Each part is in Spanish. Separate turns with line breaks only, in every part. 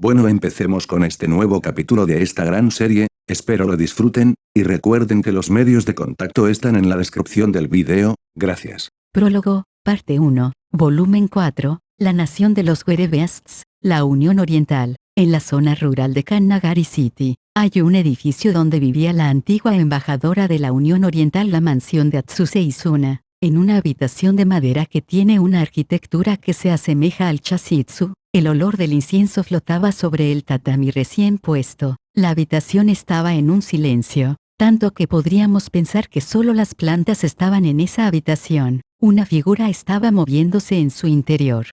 Bueno, empecemos con este nuevo capítulo de esta gran serie, espero lo disfruten, y recuerden que los medios de contacto están en la descripción del video, gracias.
Prólogo, parte 1, volumen 4, la nación de los Werebeasts, la Unión Oriental. En la zona rural de Kannagari City, hay un edificio donde vivía la antigua embajadora de la Unión Oriental, la mansión de Atsuse Izuna, en una habitación de madera que tiene una arquitectura que se asemeja al chasitsu. El olor del incienso flotaba sobre el tatami recién puesto. La habitación estaba en un silencio, tanto que podríamos pensar que solo las plantas estaban en esa habitación. Una figura estaba moviéndose en su interior.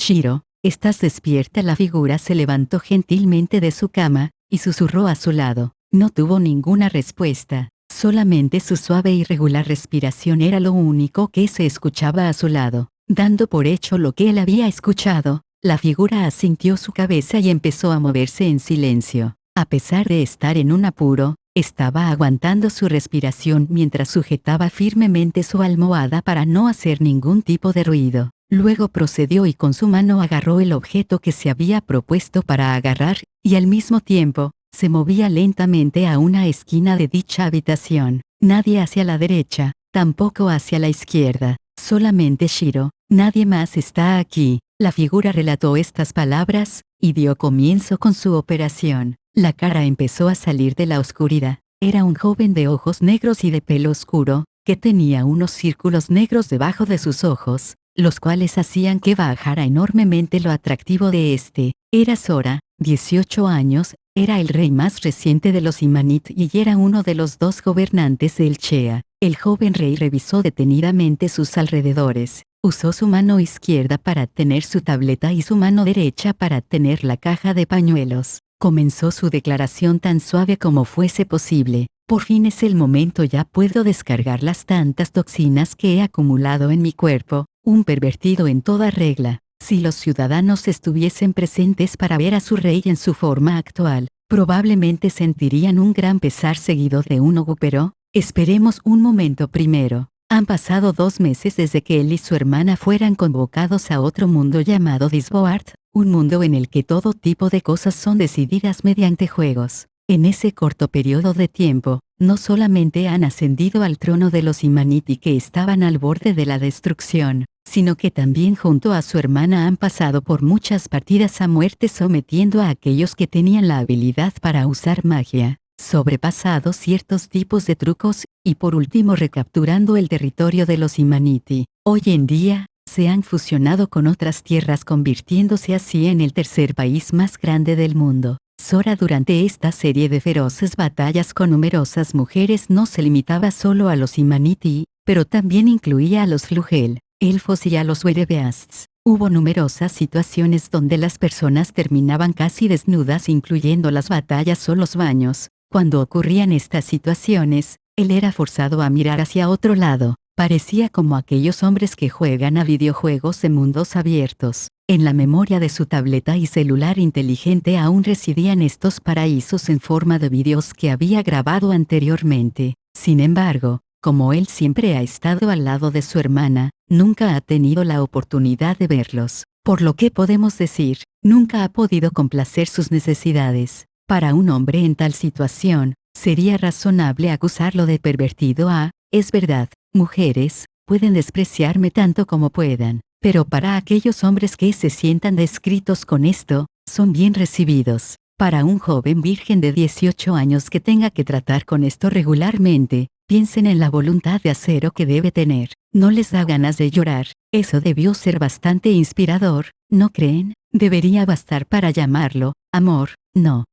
Shiro, ¿estás despierta? La figura se levantó gentilmente de su cama, y susurró a su lado. No tuvo ninguna respuesta, solamente su suave y regular respiración era lo único que se escuchaba a su lado. Dando por hecho lo que él había escuchado, la figura asintió su cabeza y empezó a moverse en silencio. A pesar de estar en un apuro, estaba aguantando su respiración mientras sujetaba firmemente su almohada para no hacer ningún tipo de ruido. Luego procedió y con su mano agarró el objeto que se había propuesto para agarrar, y al mismo tiempo, se movía lentamente a una esquina de dicha habitación. Nadie hacia la derecha, tampoco hacia la izquierda, solamente Shiro. Nadie más está aquí. La figura relató estas palabras, y dio comienzo con su operación. La cara empezó a salir de la oscuridad. Era un joven de ojos negros y de pelo oscuro, que tenía unos círculos negros debajo de sus ojos, los cuales hacían que bajara enormemente lo atractivo de este. Era Sora, 18 años, era el rey más reciente de los Imanit y era uno de los dos gobernantes del Chea. El joven rey revisó detenidamente sus alrededores. Usó su mano izquierda para tener su tableta y su mano derecha para tener la caja de pañuelos. Comenzó su declaración tan suave como fuese posible. Por fin es el momento, ya puedo descargar las tantas toxinas que he acumulado en mi cuerpo, un pervertido en toda regla. Si los ciudadanos estuviesen presentes para ver a su rey en su forma actual, probablemente sentirían un gran pesar seguido de un ojo, pero esperemos un momento primero. Han pasado 2 meses desde que él y su hermana fueran convocados a otro mundo llamado Disboard, un mundo en el que todo tipo de cosas son decididas mediante juegos. En ese corto periodo de tiempo, no solamente han ascendido al trono de los Imaniti que estaban al borde de la destrucción, sino que también junto a su hermana han pasado por muchas partidas a muerte sometiendo a aquellos que tenían la habilidad para usar magia, sobrepasado ciertos tipos de trucos, y por último recapturando el territorio de los Imaniti. Hoy en día, se han fusionado con otras tierras convirtiéndose así en el tercer país más grande del mundo. Sora durante esta serie de feroces batallas con numerosas mujeres no se limitaba solo a los Imaniti, pero también incluía a los Flugel, elfos y a los Werebeasts. Hubo numerosas situaciones donde las personas terminaban casi desnudas, incluyendo las batallas o los baños. Cuando ocurrían estas situaciones, él era forzado a mirar hacia otro lado. Parecía como aquellos hombres que juegan a videojuegos de mundos abiertos. En la memoria de su tableta y celular inteligente aún residían estos paraísos en forma de vídeos que había grabado anteriormente. Sin embargo, como él siempre ha estado al lado de su hermana, nunca ha tenido la oportunidad de verlos. Por lo que podemos decir, nunca ha podido complacer sus necesidades. Para un hombre en tal situación, sería razonable acusarlo de pervertido. Es verdad, mujeres, pueden despreciarme tanto como puedan, pero para aquellos hombres que se sientan descritos con esto, son bien recibidos. Para un joven virgen de 18 años que tenga que tratar con esto regularmente, piensen en la voluntad de acero que debe tener. ¿No les da ganas de llorar? Eso debió ser bastante inspirador, ¿no creen? Debería bastar para llamarlo amor.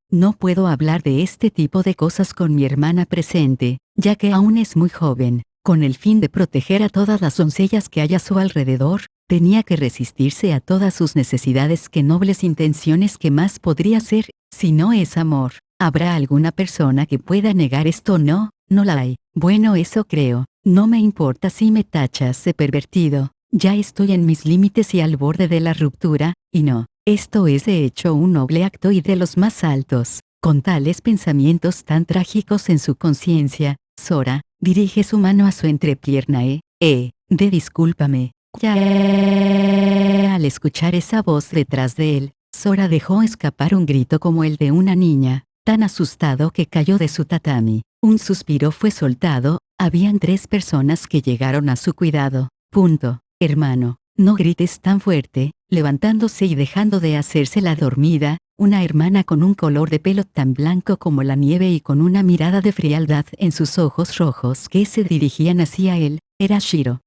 No puedo hablar de este tipo de cosas con mi hermana presente, ya que aún es muy joven. Con el fin de proteger a todas las doncellas que hay a su alrededor, tenía que resistirse a todas sus necesidades. ¿Qué nobles intenciones? ¿Qué más podría ser, si no es amor? ¿Habrá alguna persona que pueda negar esto? No la hay. Bueno, eso creo. No me importa si me tachas de pervertido. Ya estoy en mis límites y al borde de la ruptura, y no. Esto es de hecho un noble acto y de los más altos. Con tales pensamientos tan trágicos en su conciencia, Sora dirige su mano a su entrepierna. Discúlpame. Ya. Al escuchar esa voz detrás de él, Sora dejó escapar un grito como el de una niña, tan asustado que cayó de su tatami. Un suspiro fue soltado, habían 3 personas que llegaron a su cuidado. Hermano, no grites tan fuerte. Levantándose y dejando de hacerse la dormida, una hermana con un color de pelo tan blanco como la nieve y con una mirada de frialdad en sus ojos rojos que se dirigían hacia él, era Shiro.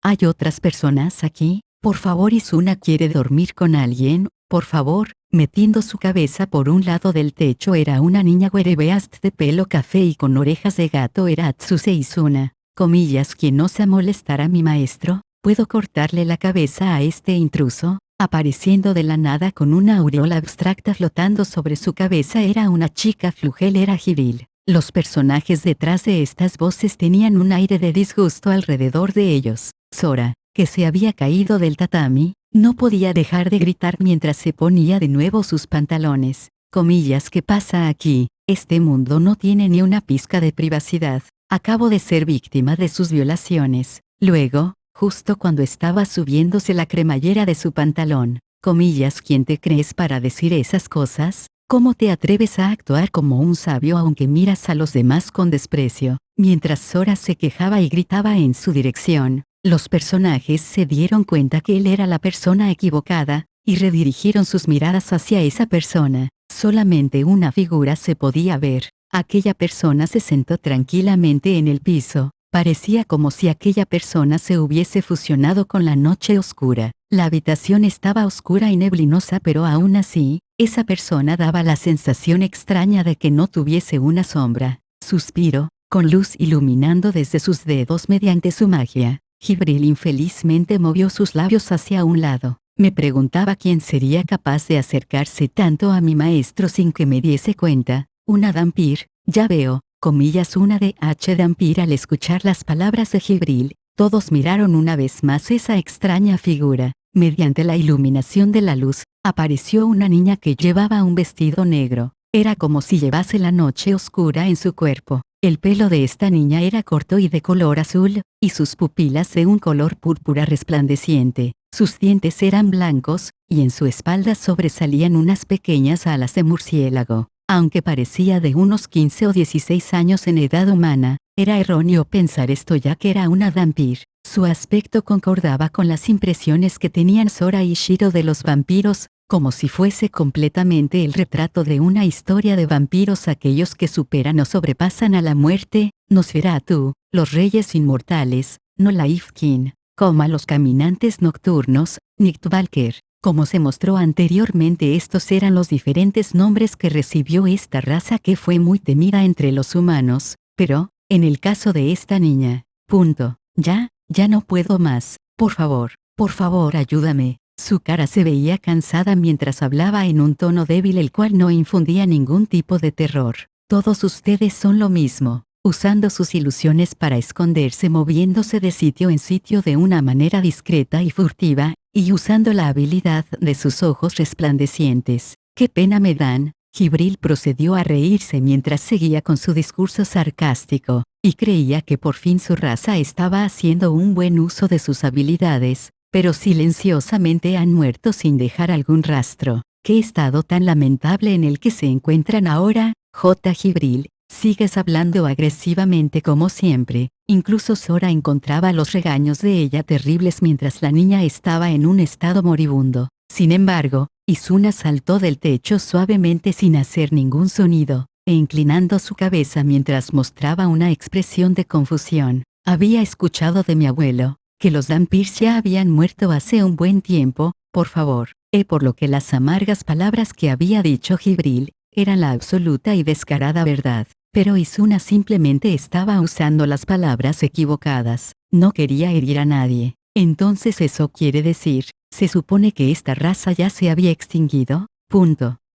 ¿Hay otras personas aquí? Por favor, Izuna quiere dormir con alguien, por favor. Metiendo su cabeza por un lado del techo era una niña werebeast de pelo café y con orejas de gato, era Atsuse Izuna. Comillas, ¿quién osa molestar a mi maestro? ¿Puedo cortarle la cabeza a este intruso? Apareciendo de la nada con una aureola abstracta flotando sobre su cabeza era una chica flugel, era Jibril. Los personajes detrás de estas voces tenían un aire de disgusto alrededor de ellos. Sora, que se había caído del tatami, no podía dejar de gritar mientras se ponía de nuevo sus pantalones. Comillas, ¿qué pasa aquí? Este mundo no tiene ni una pizca de privacidad. Acabo de ser víctima de sus violaciones. Luego, justo cuando estaba subiéndose la cremallera de su pantalón. Comillas, ¿quién te crees para decir esas cosas? ¿Cómo te atreves a actuar como un sabio aunque miras a los demás con desprecio? Mientras Sora se quejaba y gritaba en su dirección, los personajes se dieron cuenta que él era la persona equivocada, y redirigieron sus miradas hacia esa persona. Solamente una figura se podía ver. Aquella persona se sentó tranquilamente en el piso. Parecía como si aquella persona se hubiese fusionado con la noche oscura. La habitación estaba oscura y neblinosa, pero aún así, esa persona daba la sensación extraña de que no tuviese una sombra. Suspiro, con luz iluminando desde sus dedos mediante su magia. Jibril infelizmente movió sus labios hacia un lado. Me preguntaba quién sería capaz de acercarse tanto a mi maestro sin que me diese cuenta. Una Dhampir, ya veo. Comillas, una Dhampir. Al escuchar las palabras de Jibril, todos miraron una vez más esa extraña figura. Mediante la iluminación de la luz, apareció una niña que llevaba un vestido negro. Era como si llevase la noche oscura en su cuerpo. El pelo de esta niña era corto y de color azul, y sus pupilas de un color púrpura resplandeciente. Sus dientes eran blancos, y en su espalda sobresalían unas pequeñas alas de murciélago. Aunque parecía de unos 15 o 16 años en edad humana, era erróneo pensar esto ya que era una Dhampir. Su aspecto concordaba con las impresiones que tenían Sora y Shiro de los vampiros, como si fuese completamente el retrato de una historia de vampiros, aquellos que superan o sobrepasan a la muerte, Nosferatu, los reyes inmortales, Nolaifkin, como los caminantes nocturnos, Nichtvalker. Como se mostró anteriormente, estos eran los diferentes nombres que recibió esta raza que fue muy temida entre los humanos, pero, en el caso de esta niña, ya no puedo más, por favor ayúdame. Su cara se veía cansada mientras hablaba en un tono débil el cual no infundía ningún tipo de terror. Todos ustedes son lo mismo, usando sus ilusiones para esconderse, moviéndose de sitio en sitio de una manera discreta y furtiva, y usando la habilidad de sus ojos resplandecientes. ¡Qué pena me dan! Jibril procedió a reírse mientras seguía con su discurso sarcástico, y creía que por fin su raza estaba haciendo un buen uso de sus habilidades, pero silenciosamente han muerto sin dejar algún rastro. ¿Qué estado tan lamentable en el que se encuentran ahora? Jibril, sigues hablando agresivamente como siempre. Incluso Sora encontraba los regaños de ella terribles mientras la niña estaba en un estado moribundo. Sin embargo, Izuna saltó del techo suavemente sin hacer ningún sonido, e inclinando su cabeza mientras mostraba una expresión de confusión. Había escuchado de mi abuelo, que los Dhampirs ya habían muerto hace un buen tiempo, por favor. Por lo que las amargas palabras que había dicho Jibril, eran la absoluta y descarada verdad. Pero Izuna simplemente estaba usando las palabras equivocadas. No quería herir a nadie. Entonces eso quiere decir, ¿se supone que esta raza ya se había extinguido?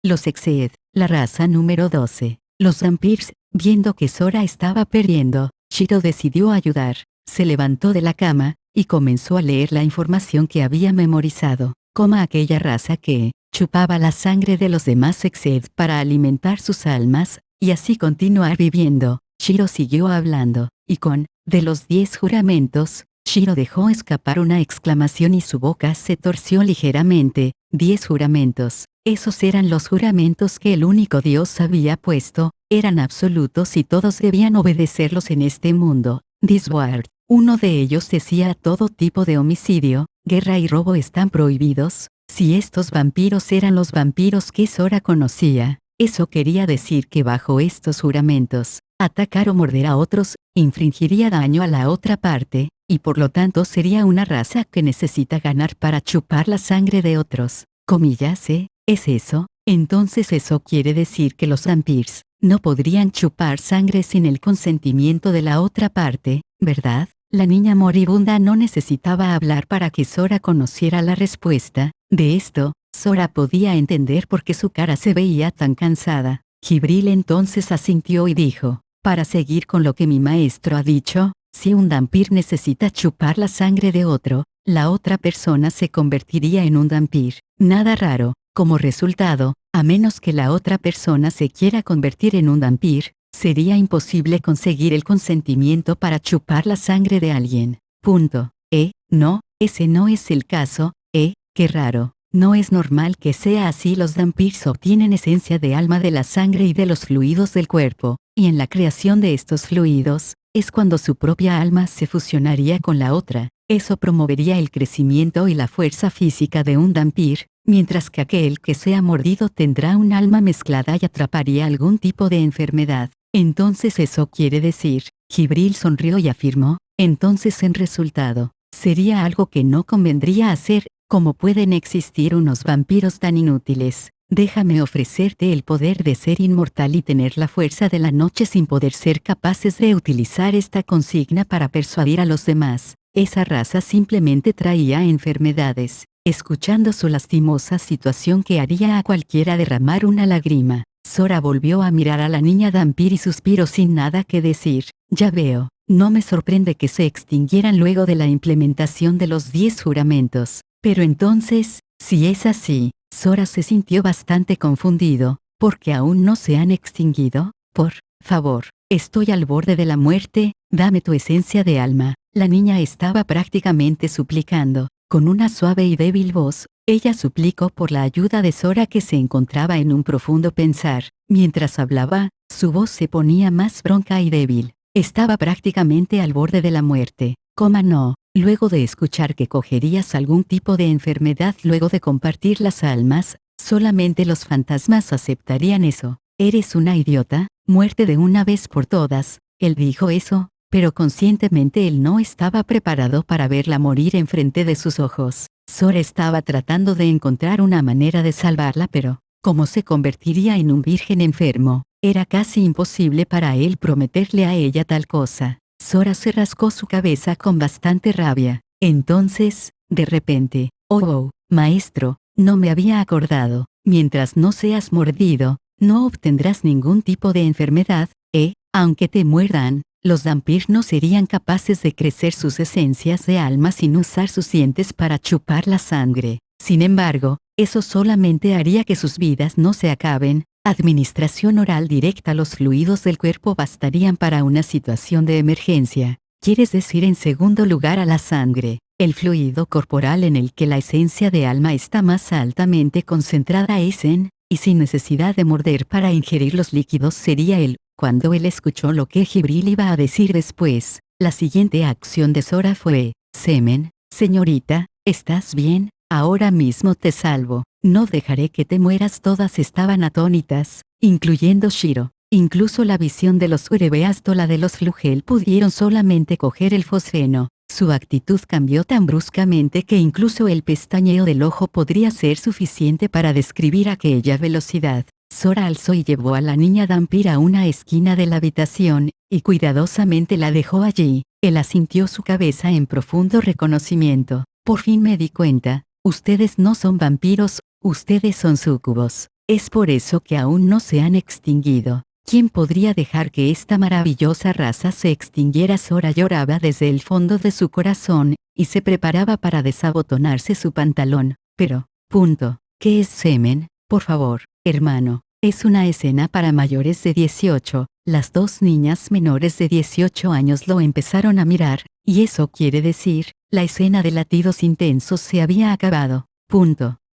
Los Exeed, la raza número 12. Los Dhampirs, viendo que Sora estaba perdiendo, Shiro decidió ayudar. Se levantó de la cama, y comenzó a leer la información que había memorizado. Como aquella raza que chupaba la sangre de los demás Exeed para alimentar sus almas, y así continuar viviendo. Shiro siguió hablando, y de los 10 juramentos, Shiro dejó escapar una exclamación y su boca se torció ligeramente, 10 juramentos. Esos eran los juramentos que el único Dios había puesto, eran absolutos y todos debían obedecerlos en este mundo. This word. Uno de ellos decía: todo tipo de homicidio, guerra y robo están prohibidos. Si estos vampiros eran los vampiros que Sora conocía, eso quería decir que bajo estos juramentos, atacar o morder a otros, infringiría daño a la otra parte, y por lo tanto sería una raza que necesita ganar para chupar la sangre de otros. Comillas, ¿es eso? Entonces eso quiere decir que los vampiros no podrían chupar sangre sin el consentimiento de la otra parte, ¿verdad? La niña moribunda no necesitaba hablar para que Sora conociera la respuesta. De esto, Sora podía entender por qué su cara se veía tan cansada. Jibril entonces asintió y dijo: para seguir con lo que mi maestro ha dicho, si un vampiro necesita chupar la sangre de otro, la otra persona se convertiría en un vampiro. Nada raro. Como resultado, a menos que la otra persona se quiera convertir en un vampiro, sería imposible conseguir el consentimiento para chupar la sangre de alguien. Punto. No, ese no es el caso. Qué raro. No es normal que sea así. Los vampiros obtienen esencia de alma de la sangre y de los fluidos del cuerpo, y en la creación de estos fluidos, es cuando su propia alma se fusionaría con la otra. Eso promovería el crecimiento y la fuerza física de un vampiro, mientras que aquel que sea mordido tendrá un alma mezclada y atraparía algún tipo de enfermedad. Entonces eso quiere decir, Jibril sonrió y afirmó, entonces en resultado, sería algo que no convendría hacer. ¿Cómo pueden existir unos vampiros tan inútiles? Déjame ofrecerte el poder de ser inmortal y tener la fuerza de la noche sin poder ser capaces de utilizar esta consigna para persuadir a los demás. Esa raza simplemente traía enfermedades. Escuchando su lastimosa situación que haría a cualquiera derramar una lágrima, Sora volvió a mirar a la niña vampiro y suspiró sin nada que decir. Ya veo, no me sorprende que se extinguieran luego de la implementación de los 10 juramentos. Pero entonces, si es así, Sora se sintió bastante confundido, ¿porque aún no se han extinguido? Por favor, estoy al borde de la muerte, dame tu esencia de alma. La niña estaba prácticamente suplicando. Con una suave y débil voz, ella suplicó por la ayuda de Sora, que se encontraba en un profundo pensar. Mientras hablaba, su voz se ponía más bronca y débil. Estaba prácticamente al borde de la muerte. ¿Cómo no? Luego de escuchar que cogerías algún tipo de enfermedad luego de compartir las almas, solamente los fantasmas aceptarían eso. ¿Eres una idiota? Muerte de una vez por todas. Él dijo eso, pero conscientemente él no estaba preparado para verla morir enfrente de sus ojos. Sora estaba tratando de encontrar una manera de salvarla, pero, ¿cómo se convertiría en un virgen enfermo? Era casi imposible para él prometerle a ella tal cosa. Sora se rascó su cabeza con bastante rabia. Entonces, de repente, oh, maestro, no me había acordado. Mientras no seas mordido, no obtendrás ningún tipo de enfermedad, aunque te muerdan, los vampiros no serían capaces de crecer sus esencias de alma sin usar sus dientes para chupar la sangre. Sin embargo, eso solamente haría que sus vidas no se acaben. Administración oral directa. Los fluidos del cuerpo bastarían para una situación de emergencia. ¿Quieres decir en segundo lugar a la sangre? El fluido corporal en el que la esencia de alma está más altamente concentrada es en, y sin necesidad de morder para ingerir los líquidos sería él. Cuando él escuchó lo que Jibril iba a decir después, la siguiente acción de Sora fue, semen, señorita, ¿estás bien? Ahora mismo te salvo. No dejaré que te mueras. Todas estaban atónitas, incluyendo Shiro. Incluso la visión de los Urebeasto, la de los Flugel, pudieron solamente coger el fosfeno. Su actitud cambió tan bruscamente que incluso el pestañeo del ojo podría ser suficiente para describir aquella velocidad. Sora alzó y llevó a la niña vampira a una esquina de la habitación, y cuidadosamente la dejó allí. Él asintió su cabeza en profundo reconocimiento. Por fin me di cuenta. Ustedes no son vampiros, ustedes son súcubos. Es por eso que aún no se han extinguido. ¿Quién podría dejar que esta maravillosa raza se extinguiera? Sora lloraba desde el fondo de su corazón, y se preparaba para desabotonarse su pantalón. Pero, ¿qué es semen? Por favor, hermano. Es una escena para mayores de 18. Las dos niñas menores de 18 años lo empezaron a mirar, y eso quiere decir, la escena de latidos intensos se había acabado.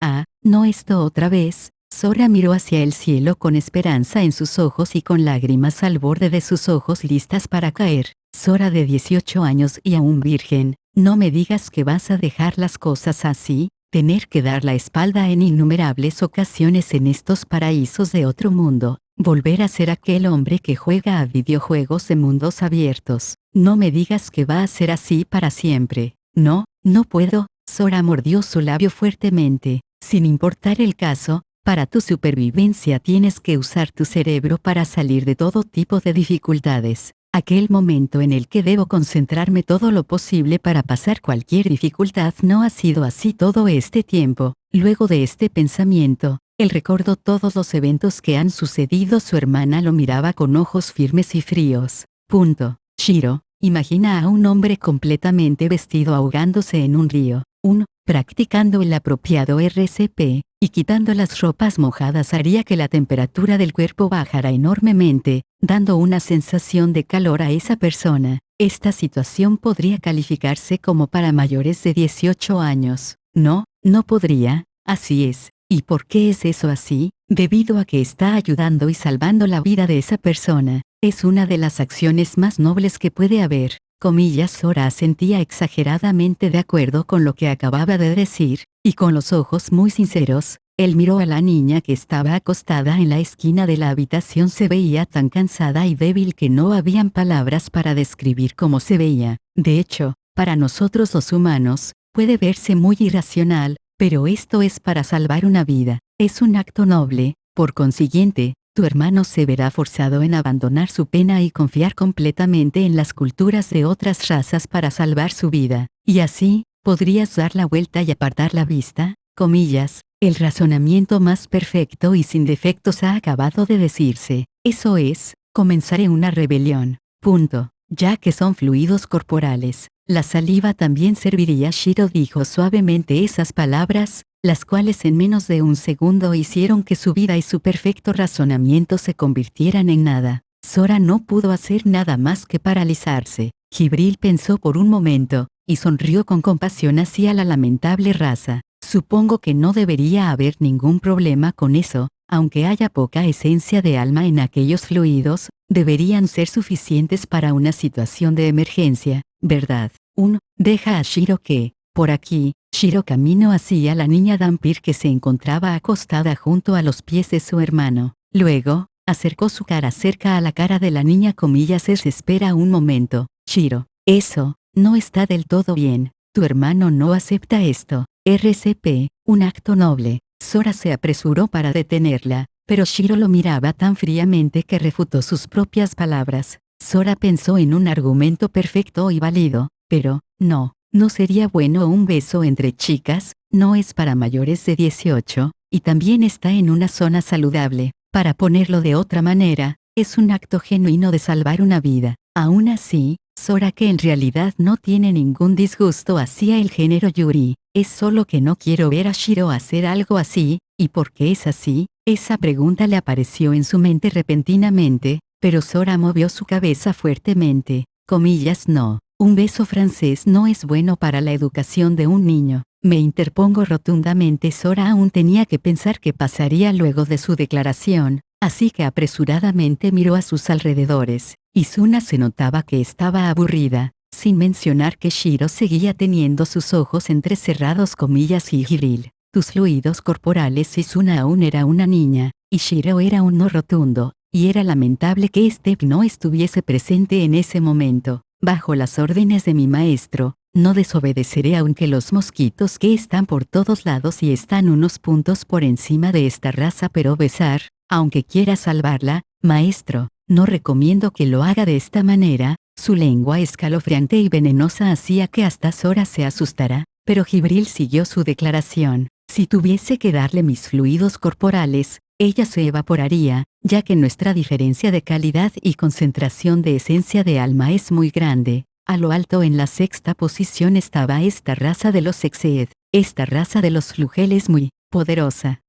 Ah, no esto otra vez. Sora miró hacia el cielo con esperanza en sus ojos y con lágrimas al borde de sus ojos listas para caer. Sora de 18 años y aún virgen, no me digas que vas a dejar las cosas así, tener que dar la espalda en innumerables ocasiones en estos paraísos de otro mundo, volver a ser aquel hombre que juega a videojuegos de mundos abiertos. No me digas que va a ser así para siempre. No, no puedo. Sora mordió su labio fuertemente. Sin importar el caso, para tu supervivencia tienes que usar tu cerebro para salir de todo tipo de dificultades. Aquel momento en el que debo concentrarme todo lo posible para pasar cualquier dificultad no ha sido así todo este tiempo. Luego de este pensamiento, él recordó todos los eventos que han sucedido. Su hermana lo miraba con ojos firmes y fríos. Shiro, imagina a un hombre completamente vestido ahogándose en un río. Practicando el apropiado RCP, y quitando las ropas mojadas haría que la temperatura del cuerpo bajara enormemente, dando una sensación de calor a esa persona. Esta situación podría calificarse como para mayores de 18 años. No, no podría. Así es. ¿Y por qué es eso así? Debido a que está ayudando y salvando la vida de esa persona. Es una de las acciones más nobles que puede haber. Sora asentía exageradamente de acuerdo con lo que acababa de decir, y con los ojos muy sinceros, él miró a la niña que estaba acostada en la esquina de la habitación. Se veía tan cansada y débil que no habían palabras para describir cómo se veía. De hecho, para nosotros los humanos, puede verse muy irracional, pero esto es para salvar una vida. Es un acto noble, por consiguiente, tu hermano se verá forzado en abandonar su pena y confiar completamente en las culturas de otras razas para salvar su vida. Y así, ¿podrías dar la vuelta y apartar la vista? El razonamiento más perfecto y sin defectos ha acabado de decirse. Eso es, comenzaré una rebelión. Ya que son fluidos corporales, la saliva también serviría. Shiro dijo suavemente esas palabras, las cuales en menos de un segundo hicieron que su vida y su perfecto razonamiento se convirtieran en nada. Sora no pudo hacer nada más que paralizarse. Jibril pensó por un momento, y sonrió con compasión hacia la lamentable raza. Supongo que no debería haber ningún problema con eso, aunque haya poca esencia de alma en aquellos fluidos, deberían ser suficientes para una situación de emergencia, ¿verdad? Deja a Shiro que, por aquí. Shiro caminó hacia la niña Dampir que se encontraba acostada junto a los pies de su hermano. Luego, acercó su cara cerca a la cara de la niña. Espera un momento, Shiro. Eso, no está del todo bien. Tu hermano no acepta esto. RCP, un acto noble. Sora se apresuró para detenerla, pero Shiro lo miraba tan fríamente que refutó sus propias palabras. Sora pensó en un argumento perfecto y válido, pero, no sería bueno un beso entre chicas, no es para mayores de 18, y también está en una zona saludable. Para ponerlo de otra manera, es un acto genuino de salvar una vida. Aún así, Sora, que en realidad no tiene ningún disgusto hacia el género yuri, es solo que no quiero ver a Shiro hacer algo así. ¿Y por qué es así? Esa pregunta le apareció en su mente repentinamente, pero Sora movió su cabeza fuertemente. No. Un beso francés no es bueno para la educación de un niño. Me interpongo rotundamente. Sora aún tenía que pensar qué pasaría luego de su declaración, así que apresuradamente miró a sus alrededores. Izuna se notaba que estaba aburrida, sin mencionar que Shiro seguía teniendo sus ojos entrecerrados. Y Jibril, tus fluidos corporales. Izuna aún era una niña, y Shiro era un no rotundo, y era lamentable que Step no estuviese presente en ese momento. Bajo las órdenes de mi maestro, no desobedeceré aunque los mosquitos que están por todos lados y están unos puntos por encima de esta raza, pero besar, aunque quiera salvarla, maestro, no recomiendo que lo haga de esta manera. Su lengua escalofriante y venenosa hacía que hasta Sora se asustara, pero Jibril siguió su declaración. Si tuviese que darle mis fluidos corporales, ella se evaporaría, ya que nuestra diferencia de calidad y concentración de esencia de alma es muy grande. A lo alto en la sexta posición estaba esta raza de los Exeed. Esta raza de los Flugel muy poderosa.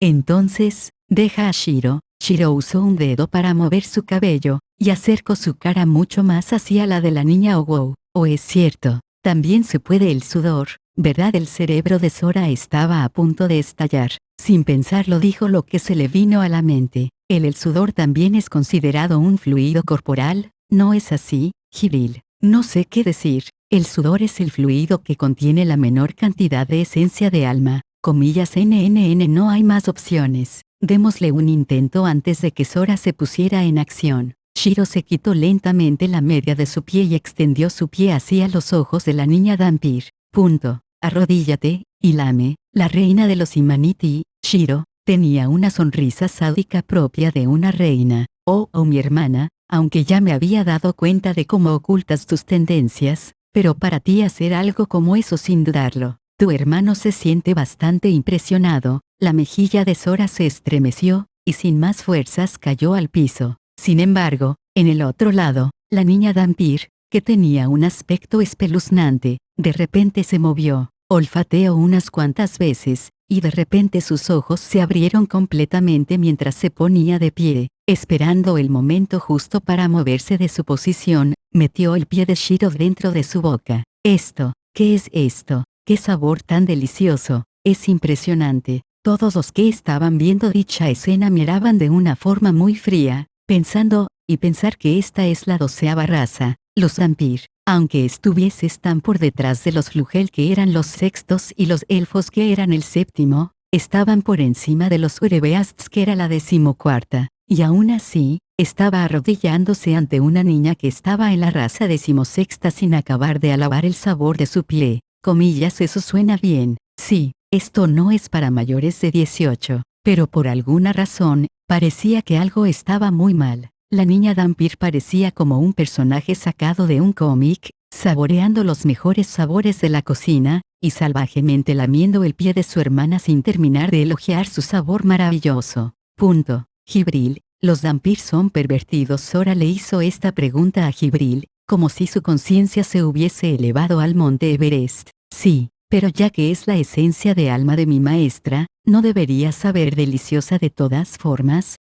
Entonces, deja a Shiro. Shiro usó un dedo para mover su cabello, y acercó su cara mucho más hacia la de la niña. Oh wow, es cierto. También se puede el sudor. ¿Verdad? El cerebro de Sora estaba a punto de estallar. Sin pensarlo dijo lo que se le vino a la mente. El sudor también es considerado un fluido corporal, ¿no es así, Jibril? No sé qué decir. El sudor es el fluido que contiene la menor cantidad de esencia de alma. Comillas NNN, no hay más opciones. Démosle un intento antes de que Sora se pusiera en acción. Shiro se quitó lentamente la media de su pie y extendió su pie hacia los ojos de la niña Dhampir. Punto. Arrodíllate, y lame. La reina de los Imaniti, Shiro, tenía una sonrisa sádica propia de una reina. Oh, mi hermana, aunque ya me había dado cuenta de cómo ocultas tus tendencias, pero para ti hacer algo como eso sin dudarlo. Tu hermano se siente bastante impresionado. La mejilla de Sora se estremeció, y sin más fuerzas cayó al piso. Sin embargo, en el otro lado, la niña Dhampir, que tenía un aspecto espeluznante, de repente se movió, olfateó unas cuantas veces, y de repente sus ojos se abrieron completamente mientras se ponía de pie, esperando el momento justo para moverse de su posición, metió el pie de Shiro dentro de su boca. Esto, ¿qué es esto? ¡Qué sabor tan delicioso! Es impresionante. Todos los que estaban viendo dicha escena miraban de una forma muy fría, pensando, y pensar que esta es la 12ª raza, los Dhampir, aunque estuvieses tan por detrás de los Flugel que eran los sextos y los elfos que eran el 7º, estaban por encima de los Urebeasts que era la 14ª, y aún así, estaba arrodillándose ante una niña que estaba en la raza 16ª sin acabar de alabar el sabor de su pie. Comillas, eso suena bien, sí, esto no es para mayores de 18, pero por alguna razón, parecía que algo estaba muy mal. La niña Dhampir parecía como un personaje sacado de un cómic, saboreando los mejores sabores de la cocina, y salvajemente lamiendo el pie de su hermana sin terminar de elogiar su sabor maravilloso. Punto. Jibril, ¿los Dhampir son pervertidos? Sora le hizo esta pregunta a Jibril, como si su conciencia se hubiese elevado al monte Everest. Sí, pero ya que es la esencia de alma de mi maestra, ¿no debería saber deliciosa de todas formas?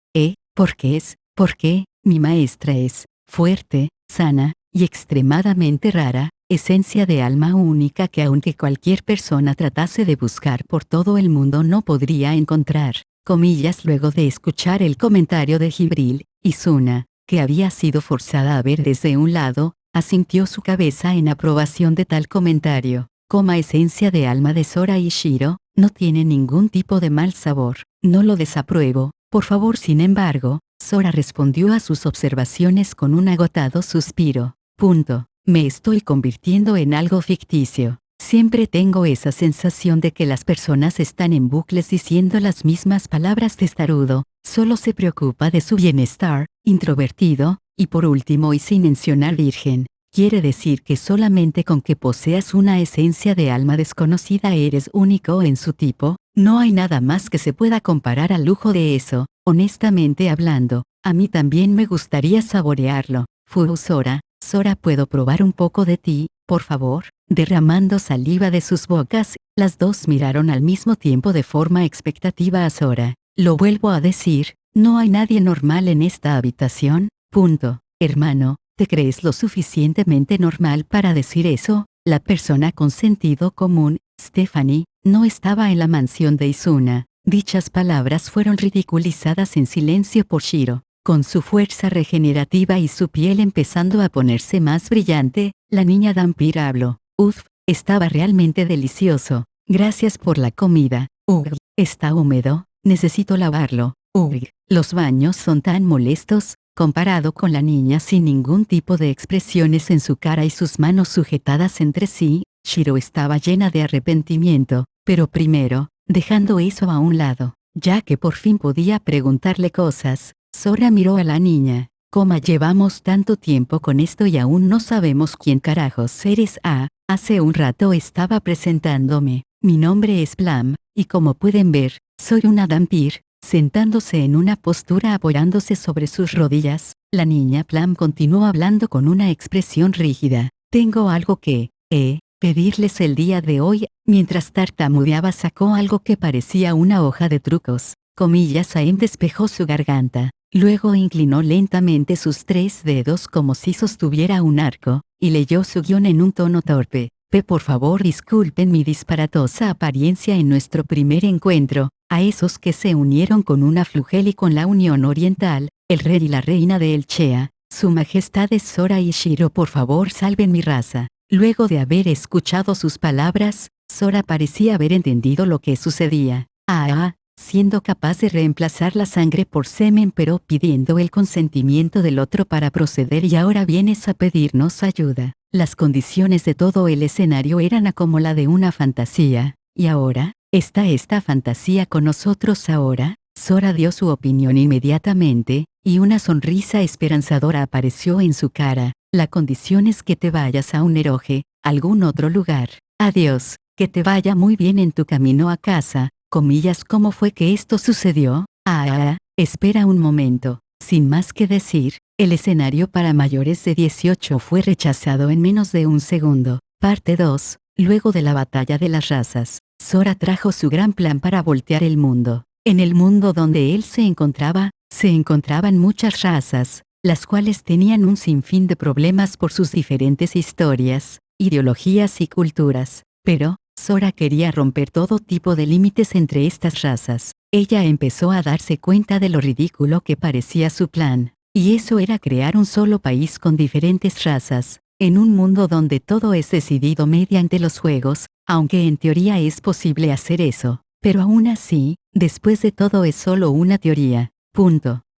¿Por qué es? Porque, mi maestra es fuerte, sana, y extremadamente rara, esencia de alma única que aunque cualquier persona tratase de buscar por todo el mundo no podría encontrar. Comillas, luego de escuchar el comentario de Jibril, Izuna, que había sido forzada a ver desde un lado, asintió su cabeza en aprobación de tal comentario. Esencia de alma de Sora y Shiro, no tiene ningún tipo de mal sabor. No lo desapruebo, por favor. Sin embargo, Sora respondió a sus observaciones con un agotado suspiro. Punto. Me estoy convirtiendo en algo ficticio. Siempre tengo esa sensación de que las personas están en bucles diciendo las mismas palabras. Testarudo, solo se preocupa de su bienestar, introvertido, y por último y sin mencionar virgen. Quiere decir que solamente con que poseas una esencia de alma desconocida eres único en su tipo. No hay nada más que se pueda comparar al lujo de eso. Honestamente hablando, a mí también me gustaría saborearlo. Sora, ¿puedo probar un poco de ti, por favor? Derramando saliva de sus bocas, las dos miraron al mismo tiempo de forma expectativa a Sora. Lo vuelvo a decir, no hay nadie normal en esta habitación. Punto. Hermano, ¿te crees lo suficientemente normal para decir eso? La persona con sentido común, Stephanie, no estaba en la mansión de Izuna. Dichas palabras fueron ridiculizadas en silencio por Shiro. Con su fuerza regenerativa y su piel empezando a ponerse más brillante, la niña Dhampir habló. Estaba realmente delicioso. Gracias por la comida. Está húmedo, necesito lavarlo. Los baños son tan molestos, comparado con la niña sin ningún tipo de expresiones en su cara y sus manos sujetadas entre sí. Shiro estaba llena de arrepentimiento, pero primero, dejando eso a un lado, ya que por fin podía preguntarle cosas, Sora miró a la niña. Llevamos tanto tiempo con esto y aún no sabemos quién carajos eres. Hace un rato estaba presentándome. Mi nombre es Plum, y como pueden ver, soy una Dhampir. Sentándose en una postura apoyándose sobre sus rodillas, la niña Plum continuó hablando con una expresión rígida. Tengo algo que, pedirles el día de hoy. Mientras tartamudeaba sacó algo que parecía una hoja de trucos. Aim despejó su garganta. Luego inclinó lentamente sus 3 dedos como si sostuviera un arco, y leyó su guión en un tono torpe. Por favor disculpen mi disparatosa apariencia en nuestro primer encuentro, a esos que se unieron con una flugel y con la Unión Oriental, el rey y la reina de Elchea, su majestad es Sora y Shiro, por favor salven mi raza. Luego de haber escuchado sus palabras, Sora parecía haber entendido lo que sucedía. Siendo capaz de reemplazar la sangre por semen pero pidiendo el consentimiento del otro para proceder, y ahora vienes a pedirnos ayuda. Las condiciones de todo el escenario eran como la de una fantasía, y ahora, ¿está esta fantasía con nosotros ahora? Sora dio su opinión inmediatamente, y una sonrisa esperanzadora apareció en su cara. La condición es que te vayas a un eroge, algún otro lugar. Adiós, que te vaya muy bien en tu camino a casa. Comillas, ¿cómo fue que esto sucedió? Espera un momento. Sin más que decir, el escenario para mayores de 18 fue rechazado en menos de un segundo. Parte 2. Luego de la batalla de las razas, Sora trajo su gran plan para voltear el mundo. En el mundo donde él se encontraban muchas razas, las cuales tenían un sinfín de problemas por sus diferentes historias, ideologías y culturas. Pero, Sora quería romper todo tipo de límites entre estas razas. Ella empezó a darse cuenta de lo ridículo que parecía su plan, y eso era crear un solo país con diferentes razas, en un mundo donde todo es decidido mediante los juegos, aunque en teoría es posible hacer eso. Pero aún así, después de todo es solo una teoría.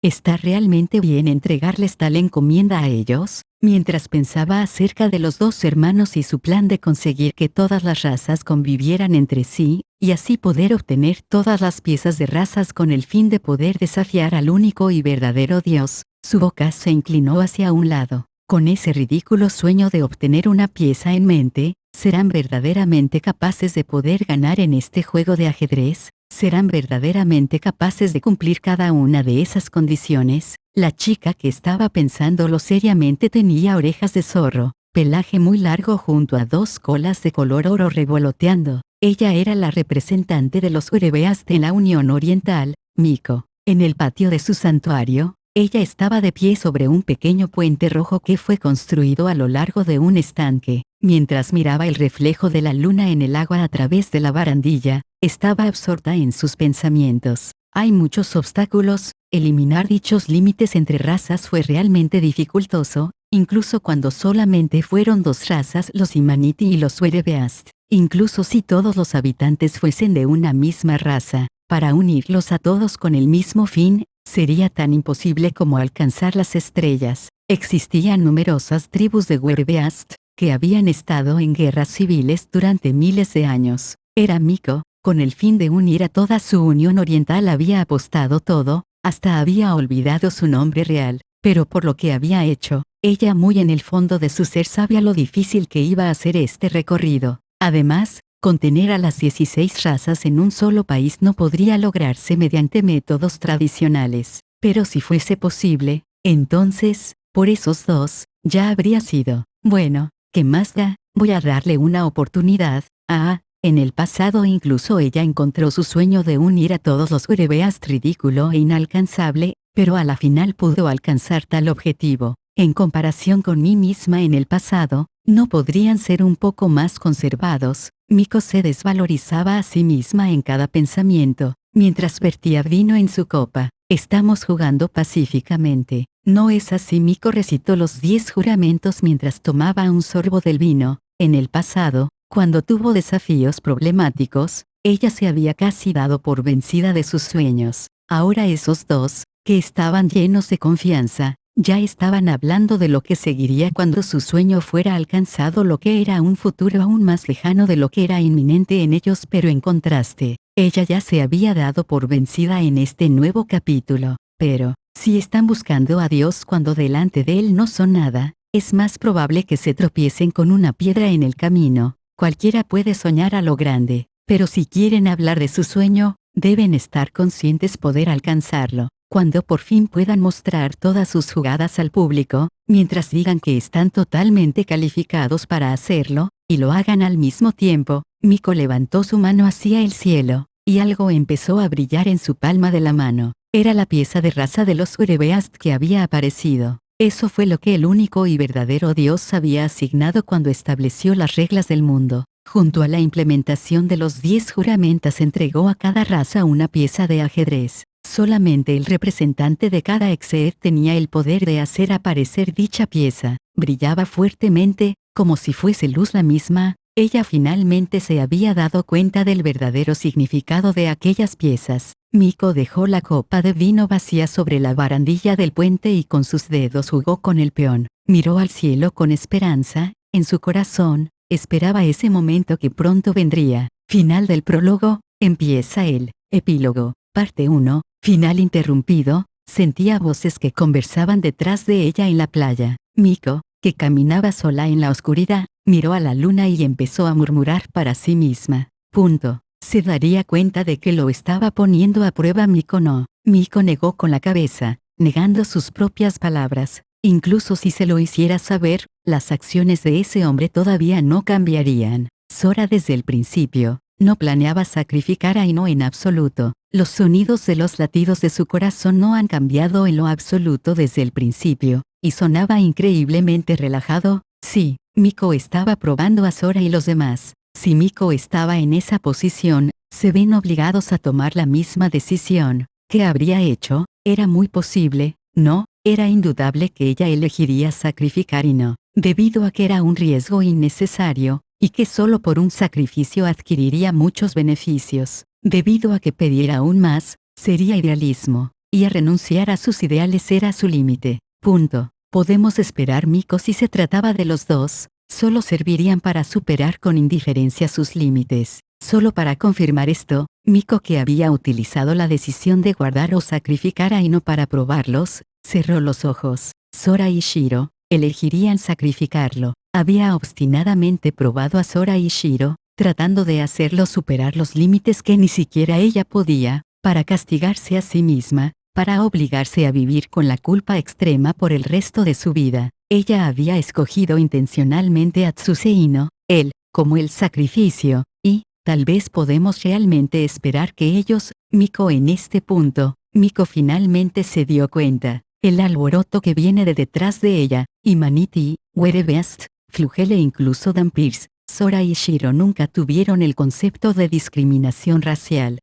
¿Está realmente bien entregarles tal encomienda a ellos? Mientras pensaba acerca de los dos hermanos y su plan de conseguir que todas las razas convivieran entre sí, y así poder obtener todas las piezas de razas con el fin de poder desafiar al único y verdadero Dios, su boca se inclinó hacia un lado. Con ese ridículo sueño de obtener una pieza en mente, ¿serán verdaderamente capaces de poder ganar en este juego de ajedrez? ¿Serán verdaderamente capaces de cumplir cada una de esas condiciones? La chica que estaba pensándolo seriamente tenía orejas de zorro, pelaje muy largo junto a dos colas de color oro revoloteando. Ella era la representante de los Urebeast en la Unión Oriental, Miko. En el patio de su santuario, ella estaba de pie sobre un pequeño puente rojo que fue construido a lo largo de un estanque. Mientras miraba el reflejo de la luna en el agua a través de la barandilla, estaba absorta en sus pensamientos. Hay muchos obstáculos, eliminar dichos límites entre razas fue realmente dificultoso, incluso cuando solamente fueron dos razas, los Imaniti y los Urebeast. Incluso si todos los habitantes fuesen de una misma raza, para unirlos a todos con el mismo fin, sería tan imposible como alcanzar las estrellas. Existían numerosas tribus de Urebeast, que habían estado en guerras civiles durante miles de años. Era Miko, con el fin de unir a toda su Unión Oriental había apostado todo, hasta había olvidado su nombre real, pero por lo que había hecho, ella muy en el fondo de su ser sabía lo difícil que iba a ser este recorrido. Además, contener a las 16 razas en un solo país no podría lograrse mediante métodos tradicionales, pero si fuese posible, entonces, por esos dos, ya habría sido. Bueno, ¿qué más da? Voy a darle una oportunidad. En el pasado incluso ella encontró su sueño de unir a todos los Urebeast ridículo e inalcanzable, pero a la final pudo alcanzar tal objetivo. En comparación con mí misma en el pasado, ¿no podrían ser un poco más conservados? Miko se desvalorizaba a sí misma en cada pensamiento, mientras vertía vino en su copa. Estamos jugando pacíficamente. ¿No es así? Miko recitó los 10 juramentos mientras tomaba un sorbo del vino. En el pasado, cuando tuvo desafíos problemáticos, ella se había casi dado por vencida de sus sueños. Ahora esos dos, que estaban llenos de confianza, ya estaban hablando de lo que seguiría cuando su sueño fuera alcanzado, lo que era un futuro aún más lejano de lo que era inminente en ellos, pero en contraste, ella ya se había dado por vencida en este nuevo capítulo. Pero, si están buscando a Dios cuando delante de Él no son nada, es más probable que se tropiecen con una piedra en el camino. Cualquiera puede soñar a lo grande, pero si quieren hablar de su sueño, deben estar conscientes poder alcanzarlo. Cuando por fin puedan mostrar todas sus jugadas al público, mientras digan que están totalmente calificados para hacerlo, y lo hagan al mismo tiempo, Miko levantó su mano hacia el cielo, y algo empezó a brillar en su palma de la mano. Era la pieza de raza de los Urebeast que había aparecido. Eso fue lo que el único y verdadero Dios había asignado cuando estableció las reglas del mundo. Junto a la implementación de los 10 juramentos entregó a cada raza una pieza de ajedrez. Solamente el representante de cada Exeed tenía el poder de hacer aparecer dicha pieza. Brillaba fuertemente, como si fuese luz la misma. Ella finalmente se había dado cuenta del verdadero significado de aquellas piezas. Miko dejó la copa de vino vacía sobre la barandilla del puente y con sus dedos jugó con el peón. Miró al cielo con esperanza. En su corazón, esperaba ese momento que pronto vendría. Final del prólogo. Empieza el epílogo. Parte 1. Final interrumpido. Sentía voces que conversaban detrás de ella en la playa. Miko, que caminaba sola en la oscuridad, miró a la luna y empezó a murmurar para sí misma. Se daría cuenta de que lo estaba poniendo a prueba. Miko no. Miko negó con la cabeza, negando sus propias palabras. Incluso si se lo hiciera saber, las acciones de ese hombre todavía no cambiarían. Sora desde el principio no planeaba sacrificar a Aino en absoluto. Los sonidos de los latidos de su corazón no han cambiado en lo absoluto desde el principio, y sonaba increíblemente relajado. Sí, Miko estaba probando a Sora y los demás. Si Miko estaba en esa posición, se ven obligados a tomar la misma decisión. ¿Qué habría hecho? Era muy posible, ¿no? Era indudable que ella elegiría sacrificar y no, debido a que era un riesgo innecesario, y que solo por un sacrificio adquiriría muchos beneficios. Debido a que pedir aún más, sería idealismo, y a renunciar a sus ideales era su límite. Podemos esperar Miko si se trataba de los dos, solo servirían para superar con indiferencia sus límites. Solo para confirmar esto, Miko, que había utilizado la decisión de guardar o sacrificar a Aino para probarlos, cerró los ojos. Sora y Shiro elegirían sacrificarlo. Había obstinadamente probado a Sora y Shiro, tratando de hacerlo superar los límites que ni siquiera ella podía, para castigarse a sí misma, para obligarse a vivir con la culpa extrema por el resto de su vida. Ella había escogido intencionalmente a Tsuseino, él, como el sacrificio, y, tal vez podemos realmente esperar que ellos, Miko en este punto, Miko finalmente se dio cuenta, el alboroto que viene de detrás de ella, Humanity, Werebeast, Flugel e incluso Dampirs, Sora y Shiro nunca tuvieron el concepto de discriminación racial.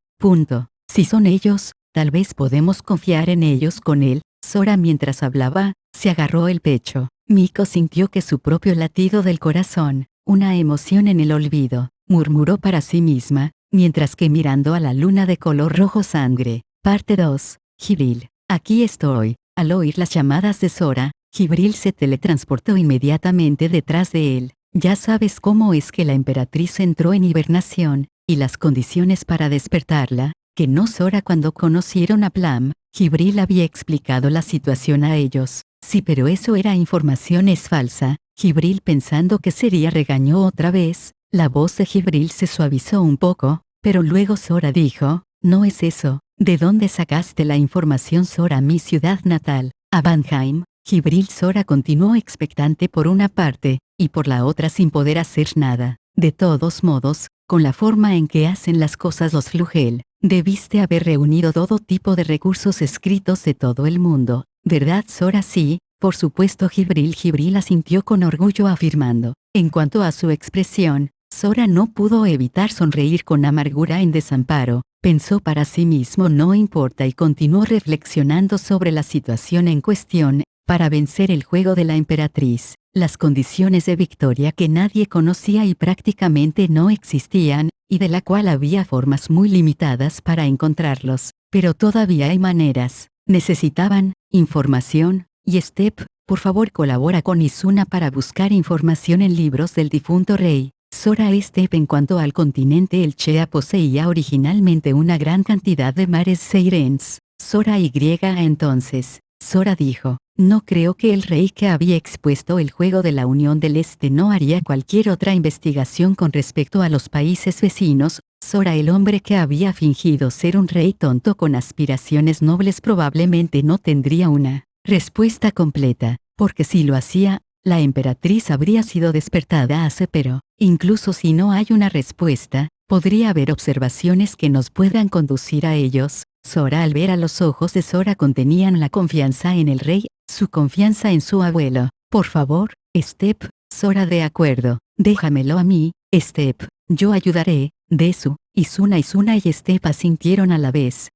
Si son ellos, tal vez podemos confiar en ellos. Con él, Sora mientras hablaba, se agarró el pecho. Miko sintió que su propio latido del corazón, una emoción en el olvido, murmuró para sí misma, mientras que mirando a la luna de color rojo sangre. Parte 2. Jibril. Aquí estoy. Al oír las llamadas de Sora, Jibril se teletransportó inmediatamente detrás de él. Ya sabes cómo es que la emperatriz entró en hibernación, y las condiciones para despertarla, que no Sora. Cuando conocieron a Plam, Jibril había explicado la situación a ellos. Sí, pero eso era información, es falsa. Jibril, pensando que sería, regañó otra vez. La voz de Jibril se suavizó un poco, pero luego Sora dijo, no es eso. ¿De dónde sacaste la información? Sora, mi ciudad natal, Avanheim. Jibril. Sora continuó expectante por una parte, y por la otra sin poder hacer nada. De todos modos, con la forma en que hacen las cosas los Flugel, debiste haber reunido todo tipo de recursos escritos de todo el mundo, ¿verdad Sora? Sí, por supuesto. Jibril asintió con orgullo, afirmando. En cuanto a su expresión, Sora no pudo evitar sonreír con amargura en desamparo. Pensó para sí mismo, no importa, y continuó reflexionando sobre la situación en cuestión. Para vencer el juego de la emperatriz, las condiciones de victoria que nadie conocía y prácticamente no existían, y de la cual había formas muy limitadas para encontrarlos, pero todavía hay maneras. Necesitaban información, y Step, por favor colabora con Izuna para buscar información en libros del difunto rey. Sora. Step. En cuanto al continente, el Chea poseía originalmente una gran cantidad de mares Seirens. Sora y entonces, Sora dijo, no creo que el rey que había expuesto el juego de la Unión del Este no haría cualquier otra investigación con respecto a los países vecinos. Sora, el hombre que había fingido ser un rey tonto con aspiraciones nobles, probablemente no tendría una respuesta completa, porque si lo hacía, la emperatriz habría sido despertada hace, pero, incluso si no hay una respuesta, podría haber observaciones que nos puedan conducir a ellos. Sora al ver a los ojos de Sora contenían la confianza en el rey, su confianza en su abuelo. Por favor, Step, Sora de acuerdo, déjamelo a mí, Step, yo ayudaré, Desu, Izuna y Step asintieron a la vez.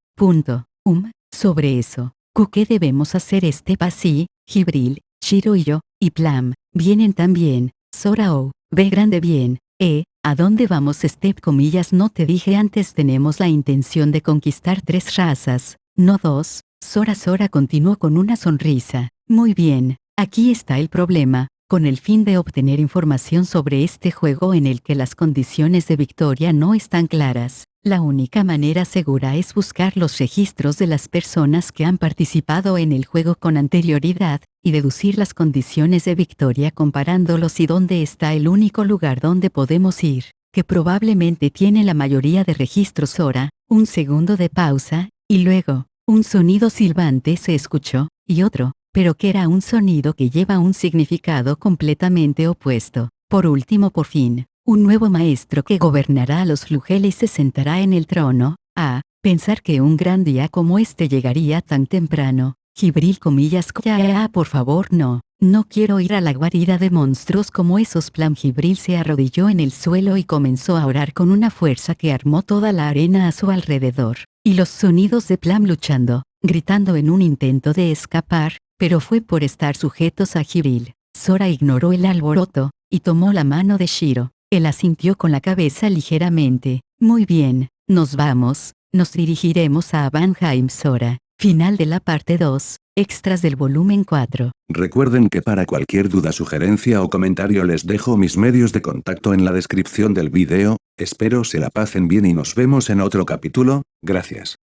Sobre eso, ¿qué debemos hacer Step así? Jibril, Shiro y yo, y Plam, vienen también, Sora ve grande bien, ¿a dónde vamos Step comillas no te dije antes tenemos la intención de conquistar 3 razas, no 2, Sora continuó con una sonrisa, muy bien, aquí está el problema, con el fin de obtener información sobre este juego en el que las condiciones de victoria no están claras. La única manera segura es buscar los registros de las personas que han participado en el juego con anterioridad, y deducir las condiciones de victoria comparándolos y dónde está el único lugar donde podemos ir, que probablemente tiene la mayoría de registros Sora. Un segundo de pausa, y luego, un sonido silbante se escuchó, y otro, pero que era un sonido que lleva un significado completamente opuesto. Por último por fin, un nuevo maestro que gobernará a los Flugel y se sentará en el trono. Pensar que un gran día como este llegaría tan temprano. Jibril comillas por favor no quiero ir a la guarida de monstruos como esos. Plam Jibril se arrodilló en el suelo y comenzó a orar con una fuerza que armó toda la arena a su alrededor. Y los sonidos de Plam luchando, gritando en un intento de escapar, pero fue por estar sujetos a Jibril. Sora ignoró el alboroto, y tomó la mano de Shiro. Él asintió con la cabeza ligeramente. Muy bien, nos vamos, nos dirigiremos a Avanheim Sora. Final de la parte 2, extras del volumen 4.
Recuerden que para cualquier duda, sugerencia o comentario les dejo mis medios de contacto en la descripción del video, espero se la pasen bien y nos vemos en otro capítulo, gracias.